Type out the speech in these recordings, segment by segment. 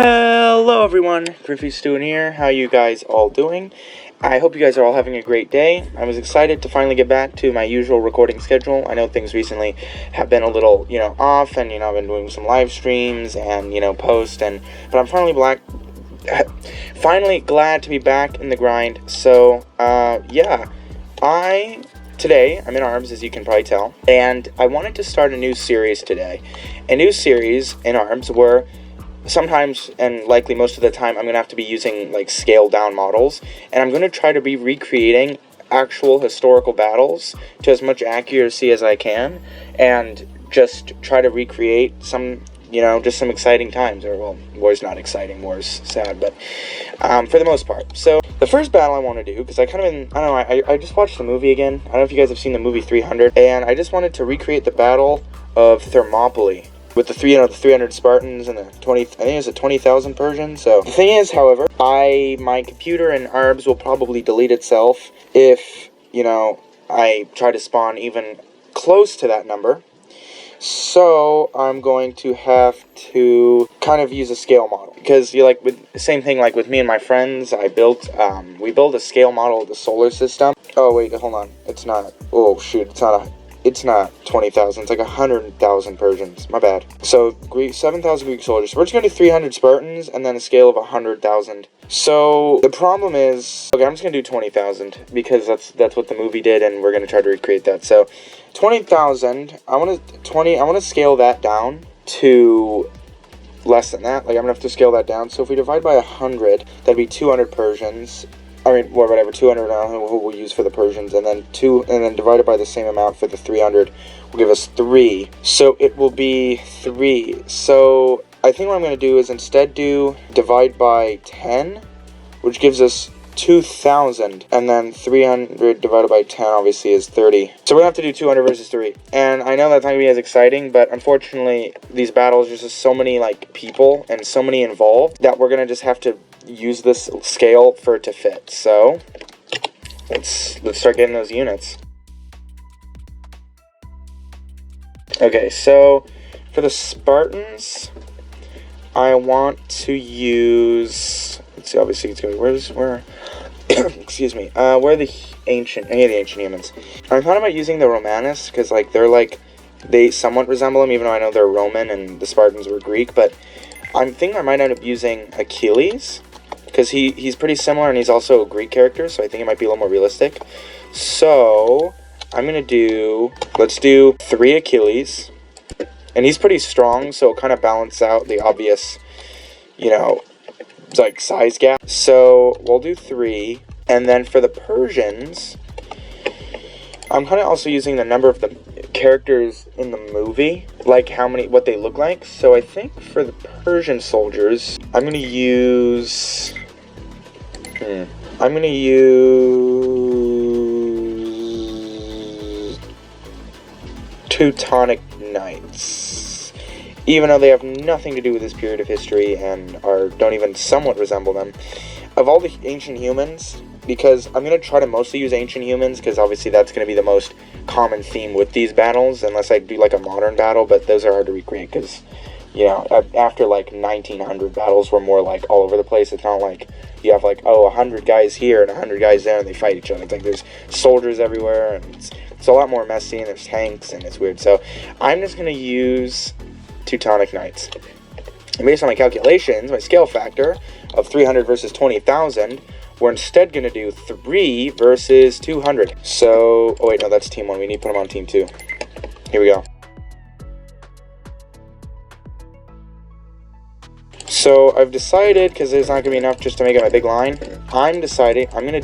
Hello everyone, Griffy Stewin here. How you guys all doing? I hope you guys are all having a great day. I was excited to finally get back to my usual recording schedule. I know things recently have been a little, off, and I've been doing some live streams and post, but I'm finally glad to be back in the grind. So, Today, I'm in Arbs, as you can probably tell, and I wanted to start a new series today. A new series in Arbs where sometimes, and likely most of the time, I'm going to have to be using, scaled down models, and I'm going to try to be recreating actual historical battles to as much accuracy as I can, and just try to recreate some, just some exciting times, war's not exciting, war's sad, but for the most part. So, the first battle I want to do, because I just watched the movie again. I don't know if you guys have seen the movie 300, and I just wanted to recreate the Battle of Thermopylae with the 300 Spartans and the 20,000 Persians. So the thing is, however, my computer in Arbs will probably delete itself if I try to spawn even close to that number. So I'm going to have to kind of use a scale model, because same thing with me and my friends. We built a scale model of the solar system. Oh wait, hold on, it's not. Oh shoot, it's not 20,000. It's like 100,000 Persians. My bad. So 7,000 Greek soldiers. So we're just gonna do 300 Spartans and then a scale of 100,000. So the problem is, okay, I'm just gonna do 20,000 because that's what the movie did, and we're gonna try to recreate that. So 20,000. I want to scale that down to less than that. I'm gonna have to scale that down. So if we divide by 100, that'd be 200 Persians. 200 we'll use for the Persians, and then divided by the same amount for the 300 will give us 3. So it will be 3. So I think what I'm going to do is instead divide by 10, which gives us 2,000, and then 300 divided by 10 obviously is 30. So we're going to have to do 200 versus 3. And I know that's not going to be as exciting, but unfortunately these battles, there's just so many people and so many involved that we're going to just have to use this scale for it to fit. So let's start getting those units. Okay, so for the Spartans, I want to use, let's see, obviously it's going to be, where excuse me, where are the ancient humans? I'm thought about using the Romanus, because they somewhat resemble them, even though I know they're Roman and the Spartans were Greek, but I'm thinking I might end up using Achilles, because he's pretty similar, and he's also a Greek character, so I think it might be a little more realistic. So I'm going to let's do 3 Achilles, and he's pretty strong, so it'll kind of balance out the obvious, size gap. So we'll do 3, and then for the Persians, I'm kind of also using the number of the characters in the movie, what they look like. So I think for the Persian soldiers, I'm going to use Teutonic Knights, even though they have nothing to do with this period of history and don't even somewhat resemble them. Of all the ancient humans, because I'm going to try to mostly use ancient humans, because obviously that's going to be the most common theme with these battles, unless I do a modern battle, but those are hard to recreate, because after 1900 battles were more all over the place. It's not like you have 100 guys here and 100 guys there and they fight each other. It's there's soldiers everywhere, and it's a lot more messy, and there's tanks, and it's weird. So I'm just going to use Teutonic Knights. And based on my calculations, my scale factor of 300 versus 20,000, we're instead going to do 3 versus 200. So, oh wait, no, that's team 1. We need to put them on team 2. Here we go. So I've decided, because there's not going to be enough just to make it a big line, I'm just going to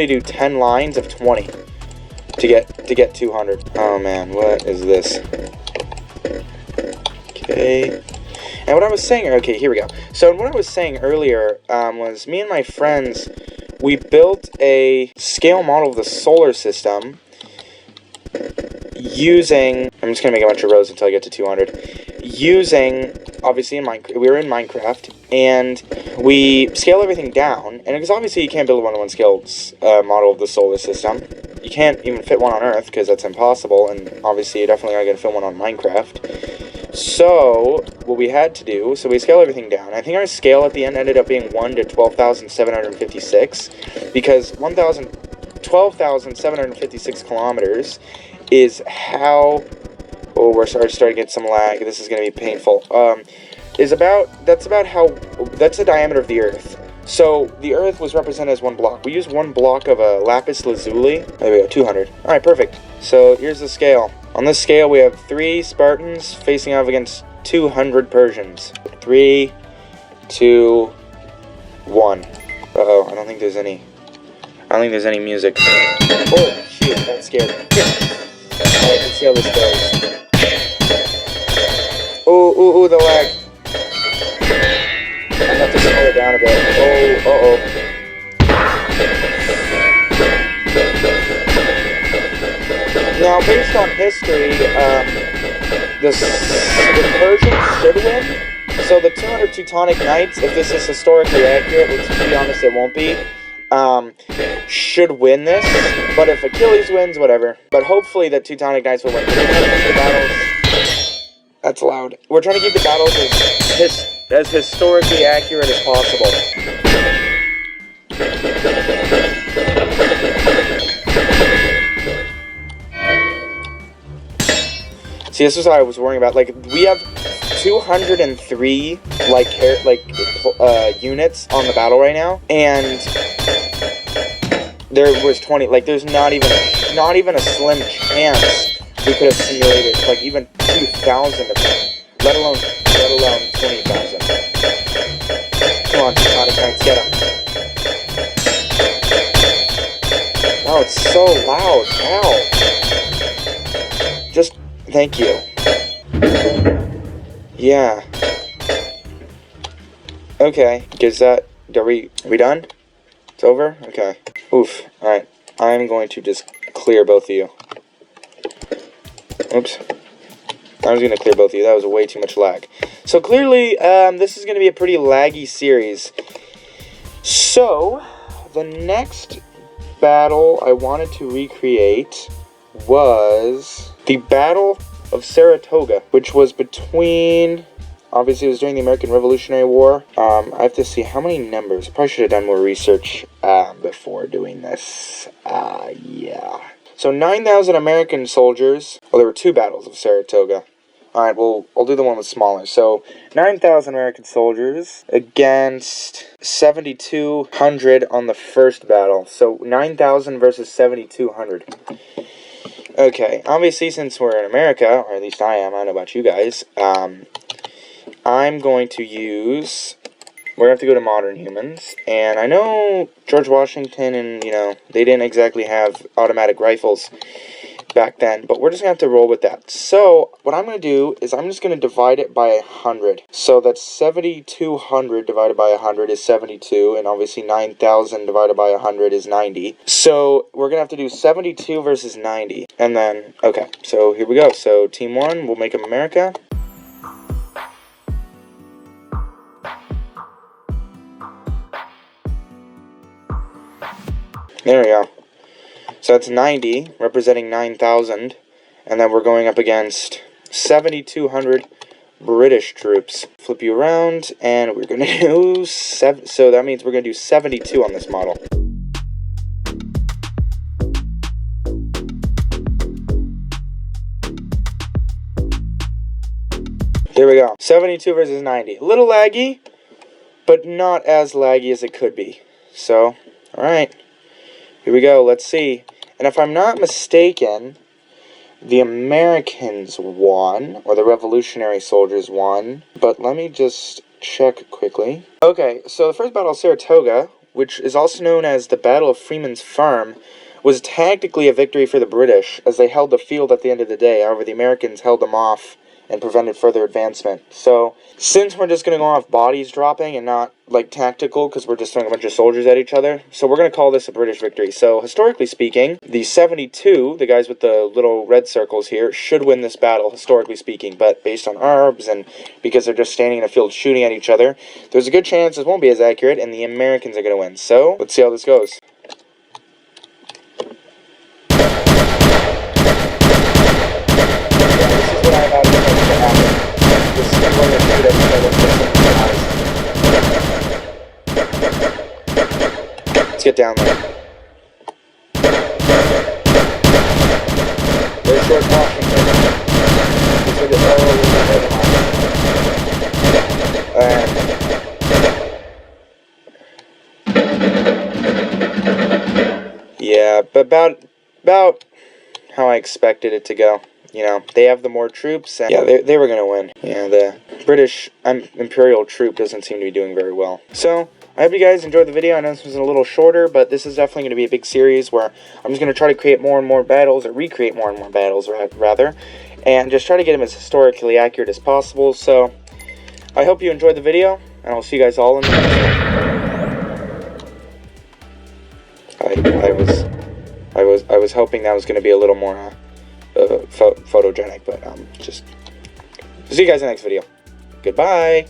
do 10 lines of 20 to get 200. Oh man, what is this? Okay. And what I was saying, okay, here we go. So what I was saying earlier was me and my friends, we built a scale model of the solar system using, I'm just going to make a bunch of rows until I get to 200, using, obviously in Minecraft, we were in Minecraft, and we scale everything down, and because obviously you can't build a one-to-one scale model of the solar system. You can't even fit one on Earth, because that's impossible, and obviously you're definitely not going to fit one on Minecraft. So, what we had to do, so we scale everything down. I think our scale at the end ended up being 1 to 12,756, because 12,756 kilometers is how, oh, we're starting to get some lag, this is going to be painful, that's the diameter of the Earth. So, the Earth was represented as one block. We used one block of a lapis lazuli. There we go, 200. Alright, perfect. So, here's the scale. On this scale, we have 3 Spartans facing off against 200 Persians. 3, 2, 1. Uh-oh, I don't think there's any music. Oh, shoot, that scared me. Alright, let's see how this goes. Ooh, the lag. I have to slow it down a bit. Oh, Now, based on history, the Persians should win. So the 200 Teutonic Knights, if this is historically accurate, which to be honest it won't be, should win this. But if Achilles wins, whatever. But hopefully the Teutonic Knights will win. We're trying to keep the battles. That's loud. We're trying to keep the battles as historically accurate as possible. See, this is what I was worrying about. Like, we have 203 units on the battle right now, and there was 20. Like, there's not even a slim chance we could have simulated like even 2,000 of them, let alone 20,000. Come on, Teutonic Knights, get them. Oh, it's so loud. Ow. Just thank you. Yeah. Okay. Are we done? It's over? Okay. Oof. Alright. I'm going to just clear both of you. Oops. I was going to clear both of you. That was way too much lag. So clearly, this is going to be a pretty laggy series. So, the next battle I wanted to recreate was the Battle of Saratoga, which was between, obviously it was during the American Revolutionary War. I have to see how many numbers. I probably should have done more research before doing this. Yeah. So 9,000 American soldiers. Well, there were 2 battles of Saratoga. Alright, well, I'll do the one with smaller. So, 9,000 American soldiers against 7,200 on the first battle. So, 9,000 versus 7,200. Okay, obviously, since we're in America, or at least I am, I don't know about you guys, I'm going to use, we're going to have to go to modern humans, and I know George Washington and, they didn't exactly have automatic rifles back then, but we're just going to have to roll with that. So, what I'm going to do is I'm just going to divide it by 100. So, that's 7,200 divided by 100 is 72, and obviously 9,000 divided by 100 is 90. So, we're going to have to do 72 versus 90. And then, okay, so here we go. So, Team 1, we'll make America. There we go. So that's 90, representing 9,000, and then we're going up against 7,200 British troops. Flip you around, and we're going to do so that means we're going to do 72 on this model. There we go. 72 versus 90. A little laggy, but not as laggy as it could be. So, alright. Here we go, let's see. And if I'm not mistaken, the Americans won, or the Revolutionary Soldiers won. But let me just check quickly. Okay, so the first Battle of Saratoga, which is also known as the Battle of Freeman's Farm, was tactically a victory for the British, as they held the field at the end of the day. However, the Americans held them off and prevented further advancement. So, since we're just going to go off bodies dropping and not, like, tactical, because we're just throwing a bunch of soldiers at each other, so we're going to call this a British victory. So, historically speaking, the 72, the guys with the little red circles here, should win this battle, historically speaking, but based on Arbs, and because they're just standing in a field shooting at each other, there's a good chance this won't be as accurate, and the Americans are going to win. So, let's see how this goes. Let's get down there. Very short Washington. Yeah, but about how I expected it to go. You know, they have the more troops, and yeah, they were going to win. Yeah, the British Imperial troop doesn't seem to be doing very well. So, I hope you guys enjoyed the video. I know this was a little shorter, but this is definitely going to be a big series where I'm just going to try to create more and more battles, or recreate more and more battles, rather, and just try to get them as historically accurate as possible. So, I hope you enjoyed the video, and I'll see you guys all in the next one. I was hoping that was going to be a little more photogenic, but just see you guys in the next video. Goodbye.